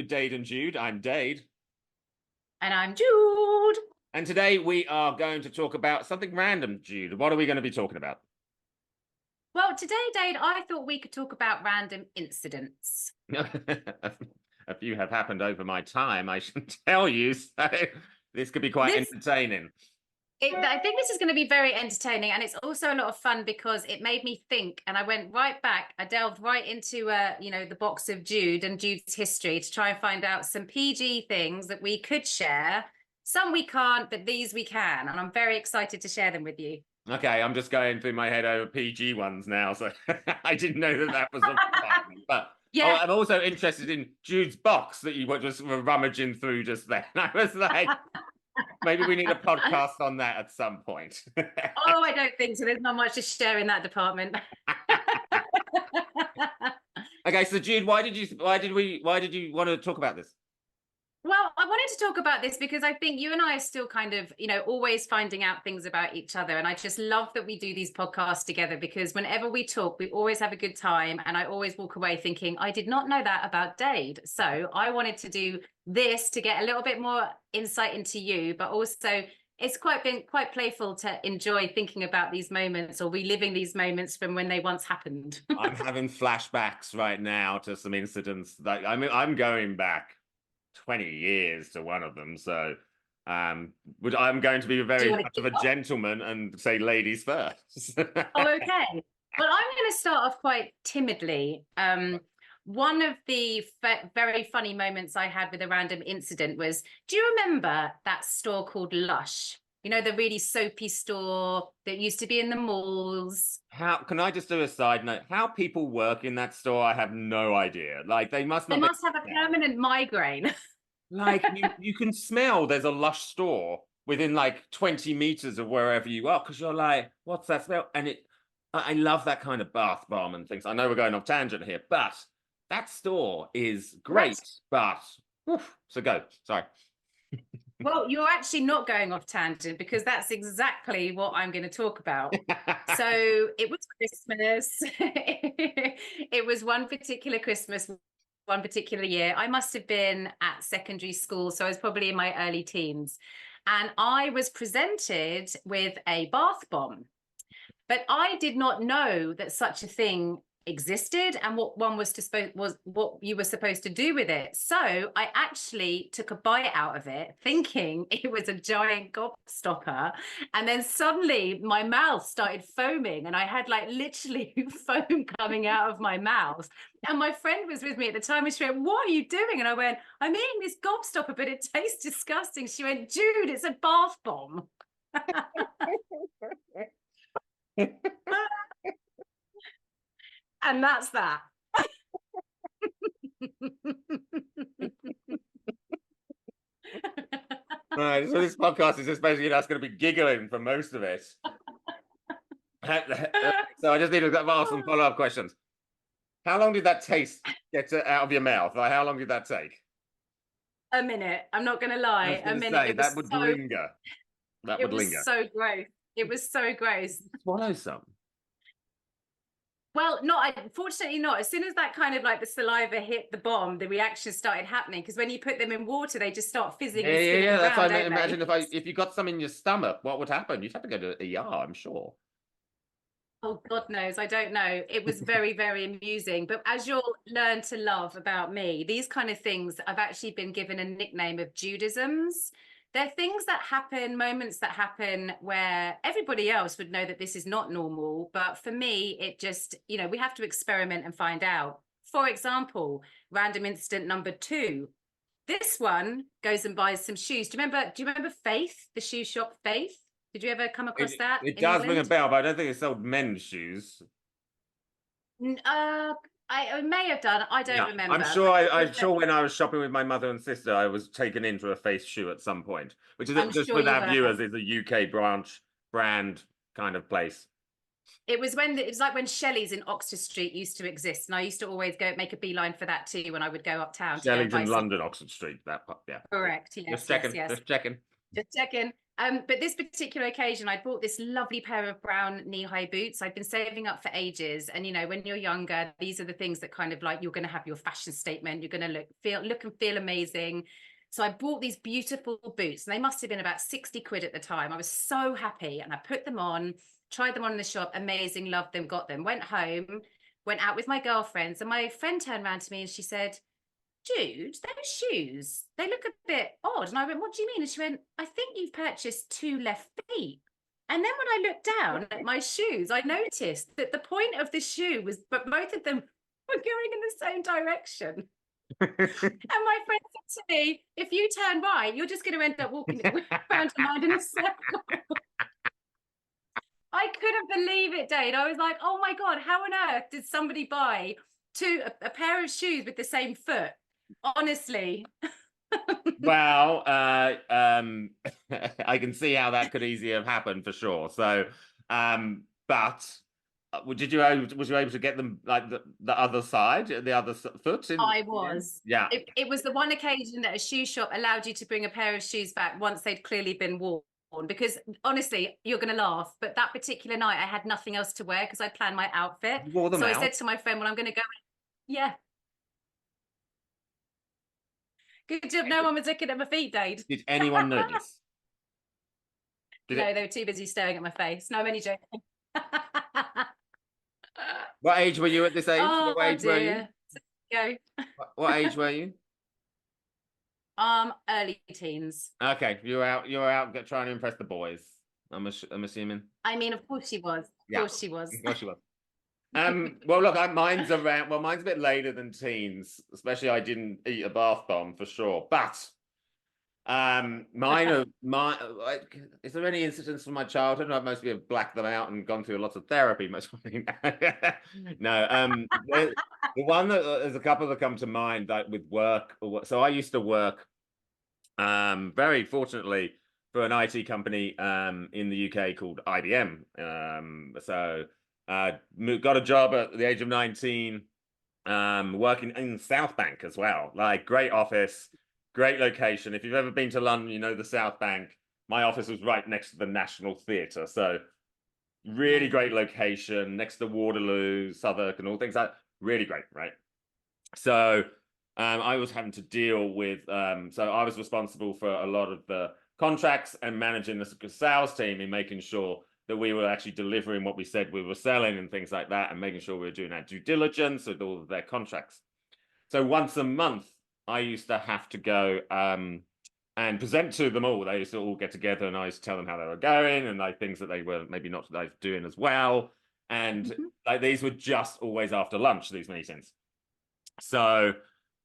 with Dade and Jude. I'm Dade. And I'm Jude. And today we are going to talk about something random, Jude. What are we going to be talking about? Well, today, Dade, I thought we could talk about random incidents. A few have happened over my time, I should tell you, so this could be quite entertaining. I think this is going to be very entertaining, and it's also a lot of fun because it made me think, and I went right back. I delved right into, the box of Jude and Jude's history to try and find out some PG things that we could share. Some we can't, but these we can, and I'm very excited to share them with you. Okay, I'm just going through my head over PG ones now, so I didn't know that was a requirement. But yeah. I'm also interested in Jude's box that you were just rummaging through just then. I was like, maybe we need a podcast on that at some point. Oh, I don't think so. There's not much to share in that department. Okay, so Jude, why did you want to talk about this? Well, I wanted to talk about this because I think you and I are still kind of, always finding out things about each other. And I just love that we do these podcasts together because whenever we talk, we always have a good time. And I always walk away thinking, I did not know that about Dade. So I wanted to do this to get a little bit more insight into you, but also it's been quite playful to enjoy thinking about these moments or reliving these moments from when they once happened. I'm having flashbacks right now to some incidents that I'm going back 20 years to one of them, so I'm going to be very much of a gentleman and say ladies first. Oh, okay. Well, I'm going to start off quite timidly. One of the very funny moments I had with a random incident was, do you remember that store called Lush? You know, the really soapy store that used to be in the malls. How can I just do a side note? How people work in that store, I have no idea. Like they must have a permanent migraine. Like you can smell there's a Lush store within like 20 meters of wherever you are because you're like, what's that smell? And I love that kind of bath bomb and things. I know we're going off tangent here, but that store is great. But so go. Sorry. Well, you're actually not going off tangent because that's exactly what I'm going to talk about. So it was Christmas. It was one particular Christmas, one particular year. I must have been at secondary school, so I was probably in my early teens. And I was presented with a bath bomb. But I did not know that such a thing existed and what what you were supposed to do with it. So I actually took a bite out of it thinking it was a giant gobstopper, and then suddenly my mouth started foaming and I had like literally foam coming out of my mouth. And my friend was with me at the time and she went, "What are you doing?" And I went, "I'm eating this gobstopper, but it tastes disgusting." She went, "Jude, it's a bath bomb." And that's that. All right, so this podcast is just basically us going to be giggling for most of it. So I just need to ask some follow-up questions. How long did that taste get out of your mouth? Like, how long did that take? A minute. I'm not going to lie. A minute. That would linger. That would linger. It was so gross. It was so gross. Swallow some. Well, unfortunately not. As soon as that kind of like the saliva hit the bomb, the reaction started happening because when you put them in water, they just start fizzing. Yeah. That's why I imagine if you got some in your stomach, what would happen? You'd have to go to the ER, I'm sure. Oh, God knows. I don't know. It was very, very amusing. But as you'll learn to love about me, these kind of things, I've actually been given a nickname of Judisms. They're things that happen, moments that happen where everybody else would know that this is not normal. But for me, it just, we have to experiment and find out. For example, random incident number 2. This one goes and buys some shoes. Do you remember Faith, the shoe shop Faith? Did you ever come across that? It does ring a bell, but I don't think it sold men's shoes. I may have done. I don't remember. I'm sure when I was shopping with my mother and sister, I was taken into a Faith shoe at some point, which is just with our viewers is a UK brand kind of place. It was like when Shelley's in Oxford Street used to exist, and I used to always go make a beeline for that too when I would go uptown. Shelley's in London, Oxford Street. That part, yeah. Correct. Yes. Just checking. But this particular occasion, I bought this lovely pair of brown knee-high boots. I'd been saving up for ages. And, you know, when you're younger, these are the things that kind of like, you're going to have your fashion statement. You're going to look and feel amazing. So I bought these beautiful boots, and they must have been about 60 quid at the time. I was so happy, and I put them on, tried them on in the shop. Amazing, loved them, got them, went home, went out with my girlfriends. And my friend turned around to me and she said, Jude, those shoes, they look a bit odd. And I went, what do you mean? And she went, I think you've purchased 2 left feet. And then when I looked down at my shoes, I noticed that the point of the shoe was, but both of them were going in the same direction. And my friend said to me, if you turn right, you're just going to end up walking around your mind in a circle. I couldn't believe it, Dade. I was like, oh my God, how on earth did somebody buy a pair of shoes with the same foot? Honestly. Well, I can see how that could easily have happened for sure. So, but was you able to get them like the other side, the other foot? I was. Yeah. It was the one occasion that a shoe shop allowed you to bring a pair of shoes back once they'd clearly been worn. Because honestly, you're going to laugh, but that particular night I had nothing else to wear because I planned my outfit. You wore them so out? I said to my friend, well, I'm going to go. Yeah. Good job. No one was looking at my feet, Dade. Did anyone notice? No, they were too busy staring at my face. No, I'm only joking. What age were you at this age? Oh, what age were you? Go. What age were you? Early teens. Okay, you were out trying to impress the boys. I'm assuming. I mean, of course she was. Of course she was. Of course she was. Well, look, mine's around. Well, mine's a bit later than teens. Especially, I didn't eat a bath bomb for sure. But mine are like. Is there any incidents from my childhood? I mostly have blacked them out and gone through lots of therapy. Most no. The one that there's a couple that come to mind, like with work. So I used to work, very fortunately, for an IT company in the UK called IBM. So got a job at the age of 19, working in South Bank as well. Like, great office, great location. If you've ever been to London, you know the South Bank. My office was right next to the National Theatre. So really great location, next to Waterloo, Southwark, and all things like that. Really great, right? So I was having to deal with, so I was responsible for a lot of the contracts and managing the sales team and making sure that we were actually delivering what we said we were selling and things like that, and making sure we were doing our due diligence with all of their contracts. So once a month, I used to have to go and present to them all. They used to all get together, and I used to tell them how they were going and like things that they were maybe not doing as well. And like these were just always after lunch, these meetings. So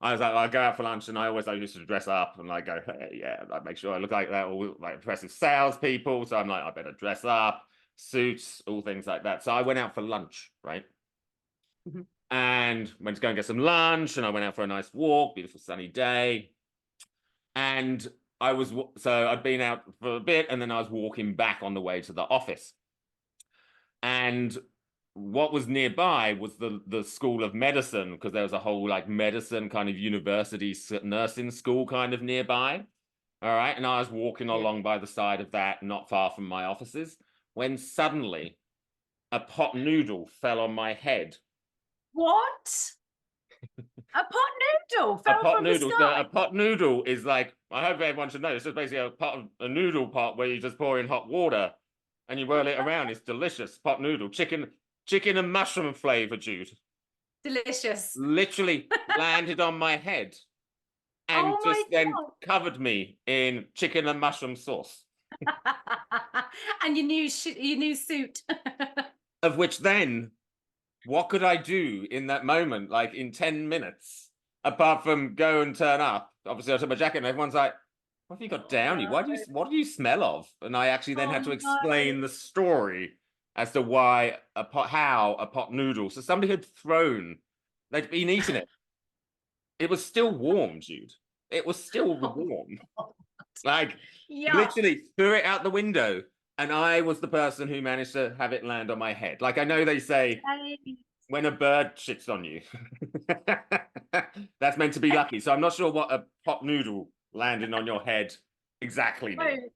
I was like, I'll go out for lunch, and I used to dress up and like go, hey, yeah, like make sure I look like that, all like impressive salespeople. So I'm like, I better dress up, suits, all things like that. So I went out for lunch, right? And went to go and get some lunch, and I went out for a nice walk, beautiful sunny day. And I'd been out for a bit, and then I was walking back on the way to the office. And what was nearby was the School of Medicine, because there was a whole like medicine kind of university nursing school kind of nearby. All right. And I was walking along by the side of that, not far from my offices, when suddenly a pot noodle fell on my head. What? A pot noodle fell from the sky? A pot noodle is like, I hope everyone should know, it's just basically a noodle pot where you just pour in hot water and you whirl it around. It's delicious. Pot noodle, chicken and mushroom flavor, Jude. Delicious. Literally landed on my head and then covered me in chicken and mushroom sauce. And your new suit. Of which then, what could I do in that moment, like in 10 minutes, apart from go and turn up? Obviously, I took my jacket, and everyone's like, what have you got down you? What do you smell of? And I actually then had to explain the story as to how a pot noodle. So somebody had they'd been eating it. It was still warm, Jude. It was still warm. Like, literally threw it out the window. And I was the person who managed to have it land on my head. Like, I know they say when a bird shits on you, that's meant to be lucky. So I'm not sure what a pot noodle landing on your head exactly means.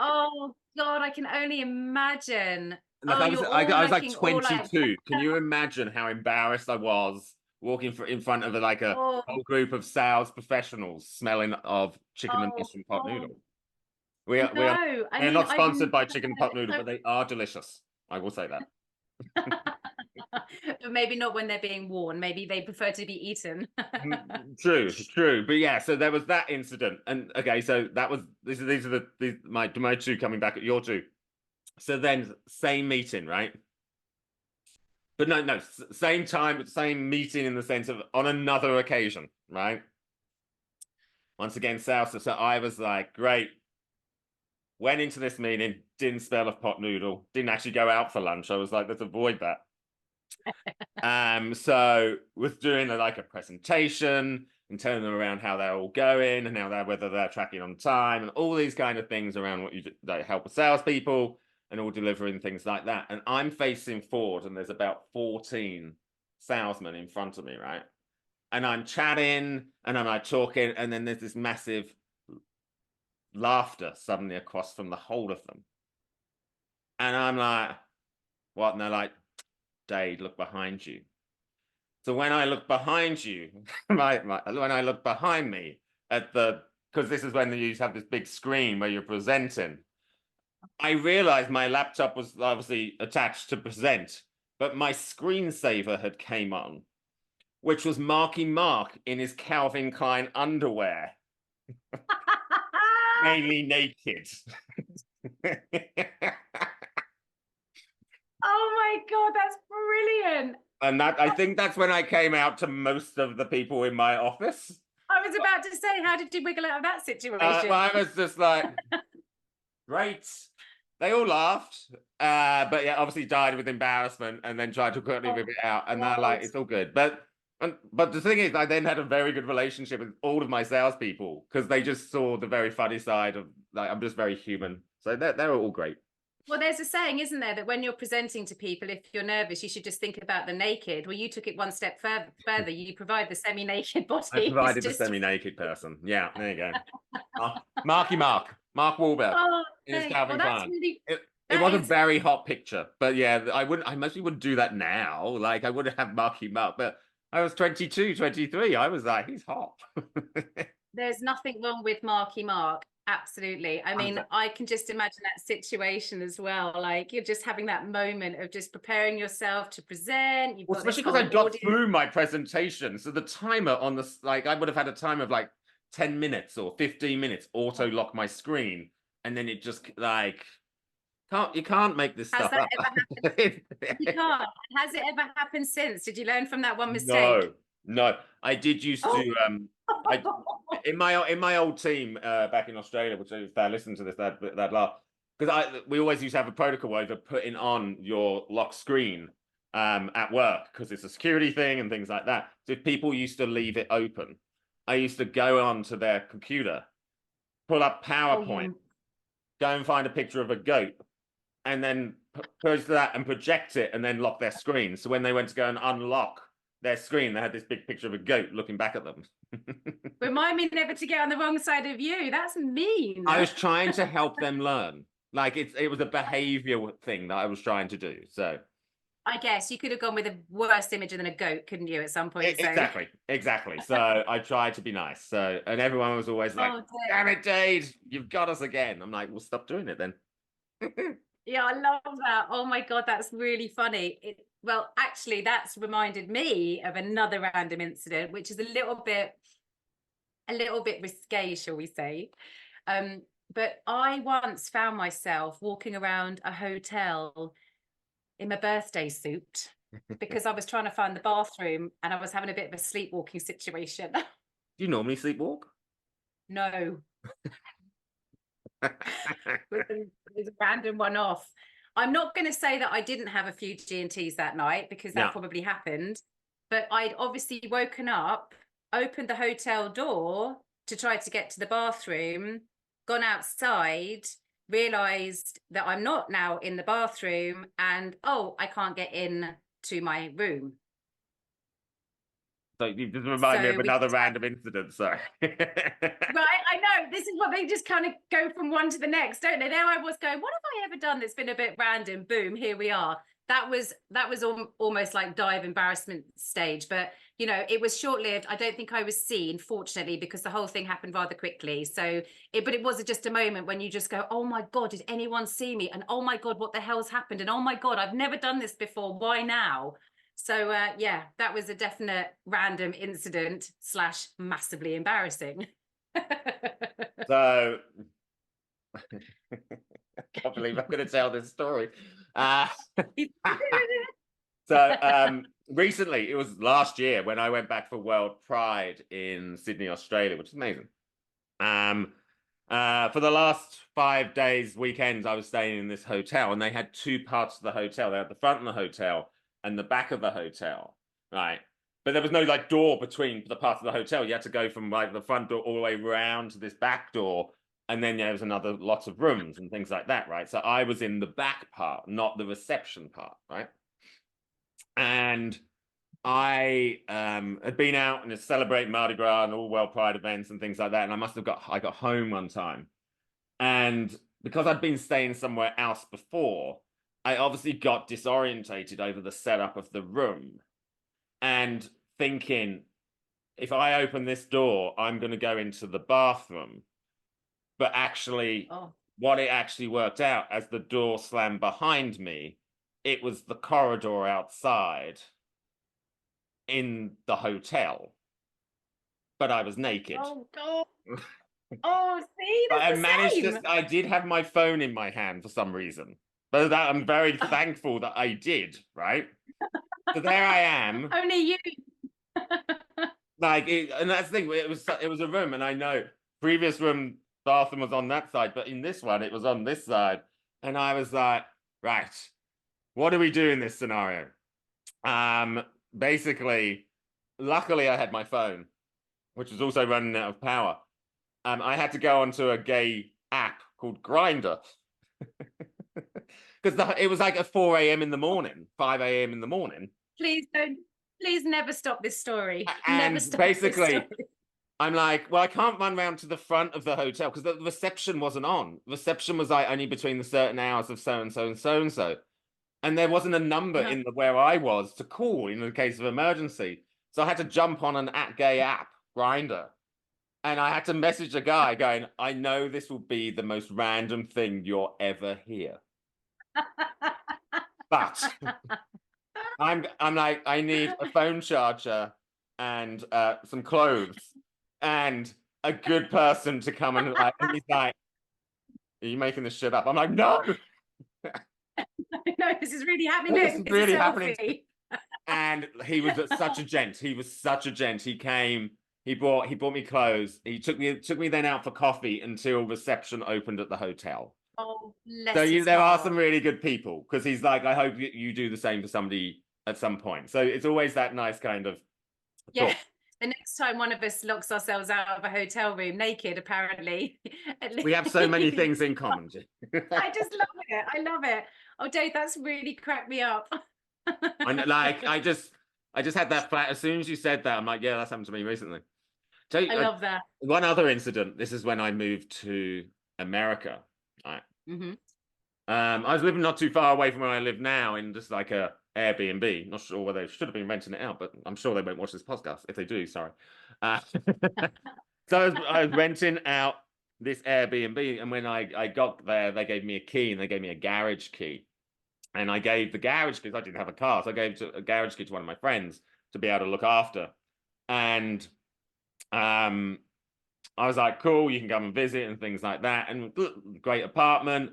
Oh God, I can only imagine. Like Oh, you're all I was like looking all like, 22. Can you imagine how embarrassed I was walking in front of like a oh, whole group of sales professionals smelling of chicken and oh, mushroom pot oh, noodle? no. I We are mean, not I've sponsored never by chicken pot noodle, heard but they are delicious. I will say that. but maybe not when they're being worn. Maybe they prefer to be eaten. True, true. But yeah, so there was that incident. And okay, so that was these are my two coming back at your two. So then same meeting, right? But no, same time, same meeting in the sense of on another occasion, right? Once again, salsa. So I was like, great. Went into this meeting, didn't smell of pot noodle, didn't actually go out for lunch. I was like, let's avoid that. So was doing like a presentation and telling them around how they're all going and how whether they're tracking on time and all these kind of things around what you do, like help with salespeople and all delivering things like that. And I'm facing forward, and there's about 14 salesmen in front of me, right? And I'm chatting and I'm like talking, and then there's this massive laughter suddenly across from the whole of them. And I'm like, what? And they're like, Dade, look behind you. So when I look behind you, when I look behind me at because this is when you have this big screen where you're presenting, I realized my laptop was obviously attached to present, but my screensaver had came on, which was Marky Mark in his Calvin Klein underwear, mainly naked. Oh my God, that's brilliant. And I think that's when I came out to most of the people in my office. I was about to say, how did you wiggle out of that situation? I was just like, great. They all laughed, but yeah, obviously died with embarrassment and then tried to quickly rip it out. And they're like, it's all good. But the thing is, I then had a very good relationship with all of my salespeople because they just saw the very funny side of like I'm just very human. So they're all great. Well, there's a saying, isn't there, that when you're presenting to people, if you're nervous, you should just think about them naked. Well, you took it one step further. You provide the semi-naked body. I provided the semi-naked person. Yeah, there you go. Mark Wahlberg Oh, in his well, Calvin that's Klein. really. It was a very hot picture, but yeah, I mostly wouldn't do that now. Like I wouldn't have Marky Mark, but I was 22, 23. I was like, he's hot. There's nothing wrong with Marky Mark. Absolutely. I mean, I can just imagine that situation as well. Like you're just having that moment of just preparing yourself to present. You've got Especially because I got through my presentation. So the timer on the like I would have had a time of like 10 minutes or 15 minutes auto lock my screen, and then it just like you can't make this stuff up. You can't. Has it ever happened since? Did you learn from that one mistake? No. I did used to I in my old team back in Australia, which if they listen to this, that laugh. Because we always used to have a protocol over putting on your lock screen at work because it's a security thing and things like that. So if people used to leave it open, I used to go on to their computer, pull up PowerPoint, go and find a picture of a goat, and then push that and project it and then lock their screen. So when they went to go and unlock their screen, they had this big picture of a goat looking back at them. Remind me never to get on the wrong side of you. That's mean. I was trying to help them learn. Like it was a behavior thing that I was trying to do. So I guess you could have gone with a worse image than a goat, couldn't you, at some point? Exactly. So I tried to be nice. So and everyone was always like, damn it, Dade, you've got us again. I'm like, well, stop doing it then. Yeah, I love that. Oh my God, that's really funny. Well, actually, that's reminded me of another random incident, which is a little bit risque, shall we say. But I once found myself walking around a hotel in my birthday suit because I was trying to find the bathroom and I was having a bit of a sleepwalking situation. Do you normally sleepwalk? No. It was a random one off. I'm not going to say that I didn't have a few G&Ts that night because that probably happened, but I'd obviously woken up, opened the hotel door to try to get to the bathroom, gone outside, realized that I'm not now in the bathroom and I can't get in to my room. So you just remind me of So we another just had- random incident. Sorry. Right, I know. This is what they just kind of go from one to the next, don't they? There I was going, what have I ever done that's been a bit random? Boom, here we are. That was almost like dive embarrassment stage, but you know, it was short-lived. I don't think I was seen, fortunately, because the whole thing happened rather quickly. So but it was just a moment when you just go, oh my God, did anyone see me? And oh my God, what the hell's happened? And oh my God, I've never done this before. Why now? So yeah, that was a definite random incident slash massively embarrassing. So I can't believe I'm going to tell this story. So recently, it was last year when I went back for World Pride in Sydney, Australia, which is amazing. For the last 5 days, weekends, I was staying in this hotel, and they had two parts of the hotel. They had the front of the hotel and the back of the hotel, right? But there was no like door between the parts of the hotel. You had to go from like the front door all the way around to this back door, and then there was another lots of rooms and things like that, right? So I was in the back part, not the reception part, right? And I had been out and celebrating Mardi Gras and all World Pride events and things like that. And I got home one time. And because I'd been staying somewhere else before, I obviously got disorientated over the setup of the room and thinking, if I open this door, I'm going to go into the bathroom. But actually, what it actually worked out as the door slammed behind me, it was the corridor outside in the hotel, but I was naked. Oh God. Oh, see, But I that's the managed same. I did have my phone in my hand for some reason. But that I'm very thankful that I did, right? So there I am. Only you. And that's the thing, it was a room, and I know previous room bathroom was on that side, but in this one it was on this side. And I was like, right, what do we do in this scenario? Basically, luckily I had my phone, which was also running out of power. I had to go onto a gay app called Grinder because it was like at 4 a.m. in the morning, 5 a.m. in the morning. Please don't. Please never stop this story. And never stop basically, this story. I'm like, well, I can't run around to the front of the hotel because the reception wasn't on. Reception was like only between the certain hours of so and so and so and so. And there wasn't a number in where I was to call in the case of emergency. So I had to jump on an gay app, Grinder. And I had to message a guy going, I know this will be the most random thing you'll ever hear. But I'm like, I need a phone charger and some clothes and a good person to come and like, and he's like, are you making this shit up? I'm like, no. No, this is really happening. Look, This is it's really a happening. selfie. And he was such a gent. He was such a gent. He came, he bought me clothes. He took me then out for coffee until reception opened at the hotel. Oh, bless So his there are heart. some really good people because he's like, I hope you do the same for somebody at some point. So it's always that nice kind of Yeah. thought. The next time one of us locks ourselves out of a hotel room naked, apparently. We have so many things in common. I just love it. I love it. Oh, Dave, that's really cracked me up. And like, I just had that flat. As soon as you said that, I'm like, yeah, that's happened to me recently. So I love that. one other incident. This is when I moved to America. Right. I was living not too far away from where I live now in just like a Airbnb. Not sure whether they should have been renting it out, but I'm sure they won't watch this podcast. If they do, sorry. So I was renting out this Airbnb, and when I got there, they gave me a key, and they gave me a garage key. And I gave the garage key, I didn't have a car, so I gave a garage key to one of my friends to be able to look after. And I was like, cool, you can come and visit and things like that. And great apartment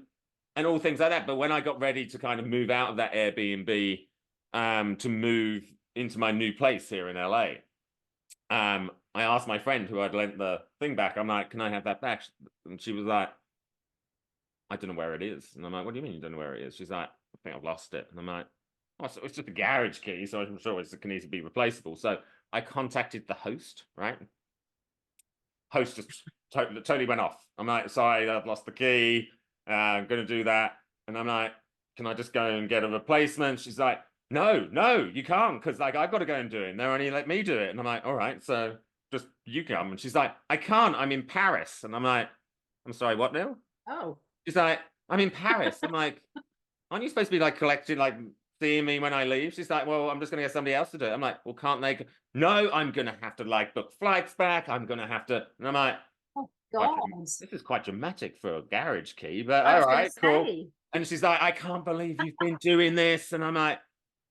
and all things like that. But when I got ready to kind of move out of that Airbnb to move into my new place here in LA, I asked my friend who I'd lent the thing back, I'm like, can I have that back? And she was like, I don't know where it is. And I'm like, what do you mean you don't know where it is? She's like, I think I've lost it. And I'm like, oh, so it's just a garage key, so I'm sure it can easily be replaceable. So I contacted the host, right? Host just totally went off. I'm like, sorry, I've lost the key. I'm going to do that. And I'm like, can I just go and get a replacement? She's like, no, you can't, because like I've got to go and do it, and they're only let me do it. And I'm like, all right, so just you come. And she's like, I can't, I'm in Paris. And I'm like, I'm sorry, what now? Oh. She's like, I'm in Paris. I'm like, aren't you supposed to be like collecting, like seeing me when I leave? She's like, well, I'm just gonna get somebody else to do it. I'm like, well, can't they? No, I'm gonna have to like book flights back. I'm gonna have to. And I'm like, Oh quite, God. this is quite dramatic for a garage key, but I all was going to right, cool. say. And she's like, I can't believe you've been doing this. And I'm like,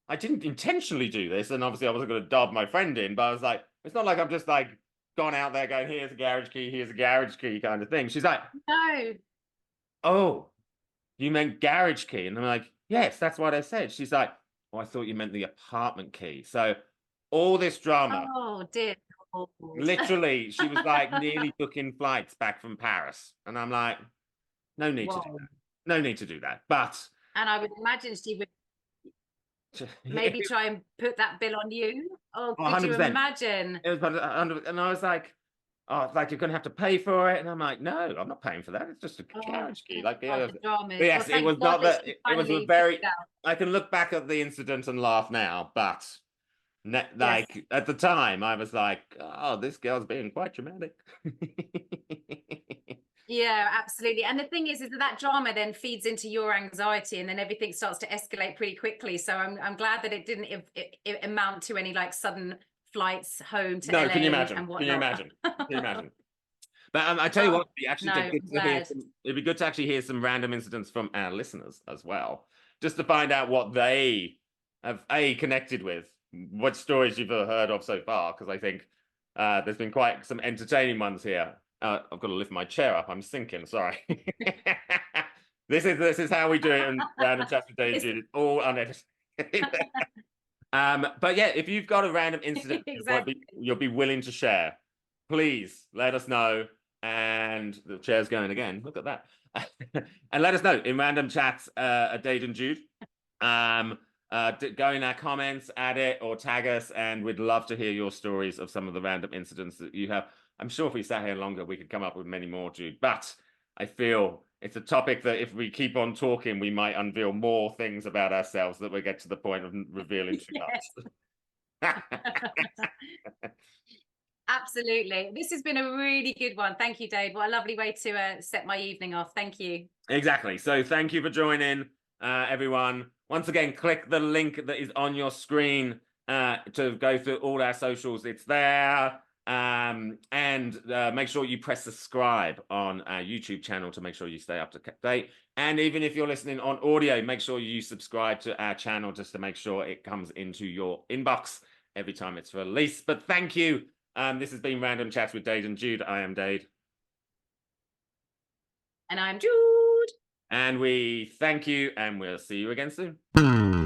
I didn't intentionally do this. And obviously I wasn't going to dob my friend in, but I was like, it's not like I've just like gone out there going, here's a garage key, here's a garage key kind of thing. She's like, No. oh, you meant garage key? And I'm like, yes, that's what I said. She's like, oh, I thought you meant the apartment key. So all this drama, Oh dear Lord. literally, she was like nearly booking flights back from Paris. And I'm like, no need to do Whoa. that. No need to do that. But And I would imagine she would maybe try and put that bill on you. Oh, could 100%. you imagine? It was, and I was like, oh, it's like you're going to have to pay for it. And I'm like, no, I'm not paying for that. It's just a Oh, carriage key. thank Like, God, the dramas. yes, Well, it was thank God not that that. she It was a finally very, figured out. I can look back at the incident and laugh now, but Yes. like at the time, I was like, oh, this girl's being quite dramatic. Yeah, absolutely. And the thing is that that drama then feeds into your anxiety, and then everything starts to escalate pretty quickly. So I'm glad that it didn't amount to any like sudden flights home to No, LA can you imagine? and Can you whatnot. imagine? Can you imagine? But I tell you Oh, what, it'd be actually no, good to hear glad. it'd be good to actually hear some random incidents from our listeners as well, just to find out what they have connected with, what stories you've heard of so far. Because I think there's been quite some entertaining ones here. I've got to lift my chair up. I'm sinking. Sorry. This is how we do it in Random Chats with Dave and Jude. It's all unedited. But yeah, if you've got a random incident Exactly. you'll be willing to share, please let us know. And the chair's going again. Look at that. And let us know in Random Chats at Dave and Jude. Go in our comments, add it, or tag us, and we'd love to hear your stories of some of the random incidents that you have. I'm sure if we sat here longer, we could come up with many more, Jude. But I feel it's a topic that if we keep on talking, we might unveil more things about ourselves that we get to the point of revealing too much. Absolutely. This has been a really good one. Thank you, Dave. What a lovely way to set my evening off. Thank you. Exactly. So thank you for joining, everyone. Once again, click the link that is on your screen to go through all our socials. It's there. And make sure you press subscribe on our YouTube channel to make sure you stay up to date. And even if you're listening on audio, make sure you subscribe to our channel just to make sure it comes into your inbox every time it's released. But thank you. This has been Random Chats with Dade and Jude. I am Dade. And I'm Jude. And we thank you, and we'll see you again soon.